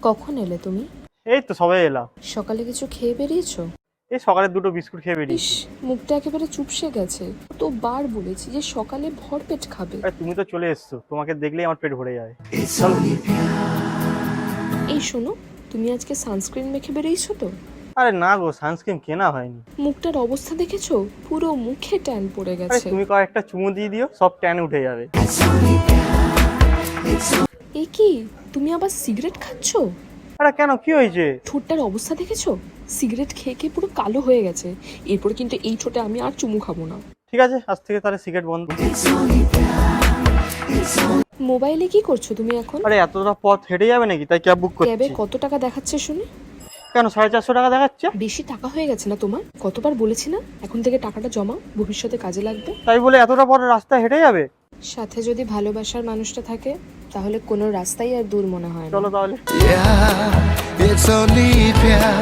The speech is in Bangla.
কখন এলে তুমি? এই তো সবাই এলাম। সকালে কিছু খেয়ে বেরিয়েছো? এই সকালে দুটো বিস্কুট খেয়ে ইস, বেরিয়েছি। মুখটা একেবারে চুপসে গেছে। তো বার বলেছি যে সকালে ভরপেট খাবে। আরে তুমি তো চলে এসছো, তোমাকে দেখলেই আমার পেট ভরে যায়। এই শোনো, তুমি আজকে সানস্ক্রিন মেখে বেরিয়েছো তো? আরে না গো, সানস্ক্রিন কেনা হয়নি। মুখটার অবস্থা দেখেছো? পুরো মুখে ট্যান পড়ে আরে গেছে। তুমি কয়েকটা চুমু দিয়ে দিও, সব ট্যান উঠে যাবে। এ কি, তুমি আবার সিগারেট খাচ্ছো? আরে কেন, কি হয়েছে? ঠোঁটটার অবস্থা দেখেছো? সিগারেট খেয়ে খেয়ে পুরো কালো হয়ে গেছে। এরপর কিন্তু এই ঠোঁটে আমি আর চুমু খাবো না। ঠিক আছে, আজ থেকে তাহলে সিগারেট বন্ধ। মোবাইলে কি করছো তুমি এখন? আরে এতটা পথ হেঁটে যাবে নাকি, তাই ক্যাব বুক ক্যাবে করছি। কত টাকা দেখাচ্ছে শুনি? কেন 450 টাকা দেখাচ্ছে? বেশি টাকা হয়ে গেছে না তোমার? কতবার বলেছি না এখন থেকে টাকাটা জমাও, ভবিষ্যতে কাজে লাগবে। তাই বলে এতটা পথ রাস্তা হেঁটে যাবে? সাথে যদি ভালোবাসার মানুষটা থাকে তাহলে কোনো রাস্তাই আর দূর মনে হয় না। চলো তাহলে। Yeah, it's only fair.